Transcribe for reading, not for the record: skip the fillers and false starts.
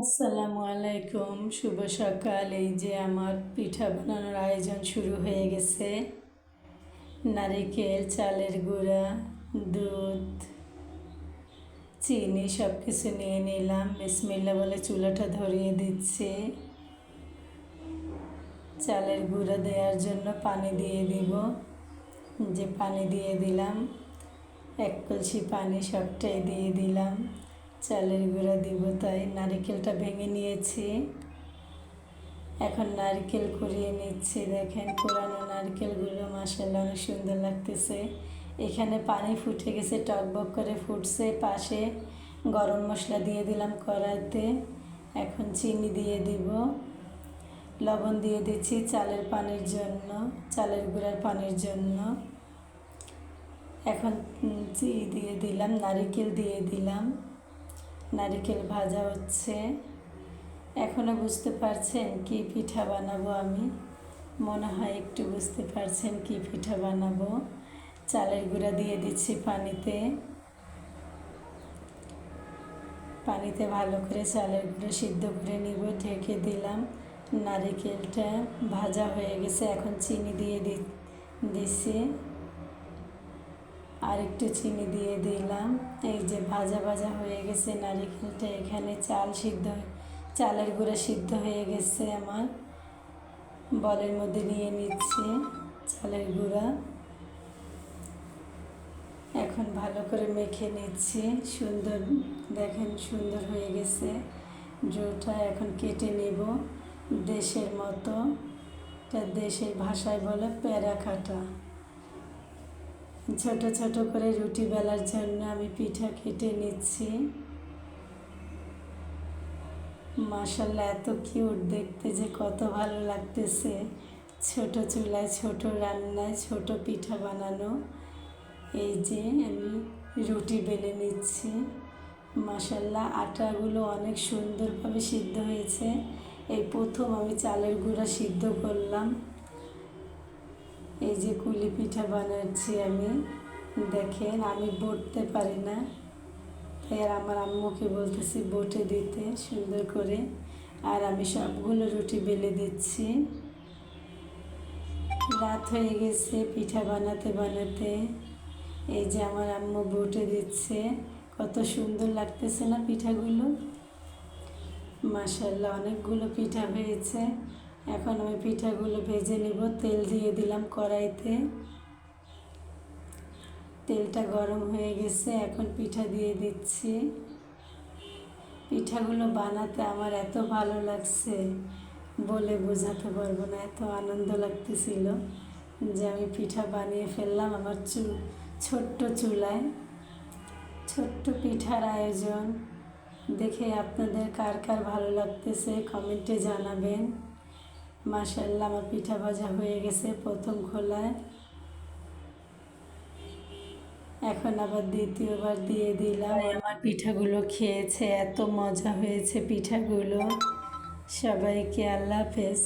আসসালামু আলাইকুম, শুভ সকাল। এই যে আমার পিঠা বানানোর আয়োজন শুরু হয়ে গেছে। নারিকেল, চালের গুঁড়া, দুধ, চিনি সব কিছু নিয়ে নিলাম। বিসমিল্লাহ বলে চুলাটা ধরিয়ে দিচ্ছি। চালের গুঁড়া দেওয়ার জন্য পানি দিয়ে দিব। যে পানি দিয়ে দিলাম, এক কলসি পানি সবটাই দিয়ে দিলাম। চালের গুঁড়া দিব তাই নারিকেলটা ভেঙে নিয়েছি। এখন নারকেল কুড়িয়ে নিচ্ছি। দেখেন কোরানো নারকেলগুলো মাশাআল্লাহ অনেক সুন্দর লাগতেছে। এখানে পানি ফুটে গেছে, টকবক করে ফুটছে। পাশে গরম মশলা দিয়ে দিলাম কড়াইতে। এখন চিনি দিয়ে দিব, লবণ দিয়ে দিচ্ছি চালের পানির জন্য, চালের গুঁড়ার পানির জন্য। এখন দিয়ে দিলাম, নারিকেল দিয়ে দিলাম। নারিকেল ভাজা হচ্ছে। এখনও বুঝতে পারছেন কি পিঠা বানাবো আমি? মনে হয় একটু বুঝতে পারছেন কি পিঠা বানাবো। চালের গুঁড়া দিয়ে দিচ্ছি পানিতে। পানিতে ভালো করে চালের গুঁড়ো সিদ্ধ করে নিব। ঢেকে দিলাম। নারিকেলটা ভাজা হয়ে গেছে। এখন চিনি দিয়ে দিচ্ছি, আর একটু চিনি দিয়ে দিলাম। এই যে ভাজা ভাজা হয়ে গেছে নারিকেলটা। এখানে চালের গুঁড়া সিদ্ধ হয়ে গেছে আমার। বলের মধ্যে নিয়ে নিচ্ছি চালের গুঁড়া। এখন ভালো করে মেখে নিচ্ছি। সুন্দর, দেখেন সুন্দর হয়ে গেছে ডোটা। এখন কেটে নেব দেশের মতো। দেশের ভাষায় বলে প্যারা কাটা। ছোট ছোট করে রুটি বেলার জন্য আমি পিঠা কেটে নিচ্ছি। মাশাআল্লাহ এত কিউট দেখতে যে কত ভালো লাগতেছে। ছোট চুলায় ছোট রান্নায় ছোট পিঠা বানানো। এই যে আমি রুটি বেলে নিচ্ছি। মাশাআল্লাহ আটাগুলো অনেক সুন্দরভাবে সিদ্ধ হয়েছে। এই প্রথম আমি চালের গুঁড়া সিদ্ধ করলাম। এই যে কুলি পিঠা বানাচ্ছি আমি। দেখেন আমি বটতে পারি না, তাই আর আমার আম্মুকে বলতেছি বটে দিতে সুন্দর করে। আর আমি সবগুলো রুটি বেলে দিচ্ছি। রাত হয়ে গেছে পিঠা বানাতে বানাতে। এই যে আমার আম্মু বটে দিচ্ছে। কত সুন্দর লাগতেছে না পিঠাগুলো? মাশাআল্লাহ অনেকগুলো পিঠা হয়েছে। এখন আমি পিঠাগুলো ভেজে নিব। তেল দিয়ে দিলাম কড়াইতে। তেলটা গরম হয়ে গেছে। এখন পিঠা দিয়ে দিচ্ছি। পিঠাগুলো বানাতে আমার এত ভালো লাগছে বলে বোঝাতে পারবো না। এত আনন্দ লাগতেছিল যে আমি পিঠা বানিয়ে ফেললাম আমার ছোট্ট চুলায়। ছোট্ট পিঠার আয়োজন দেখে আপনাদের কার কার ভালো লাগতেছে কমেন্টে জানাবেন। মাশাআল্লাহ আমার পিঠা ভাজা হয়ে গেছে প্রথম খোলায়। এখন আবার দ্বিতীয়বার দিয়ে দিলাম। আমার পিঠাগুলো খেয়েছে, এত মজা হয়েছে পিঠাগুলো। সবাইকে আল্লাহ হাফেজ।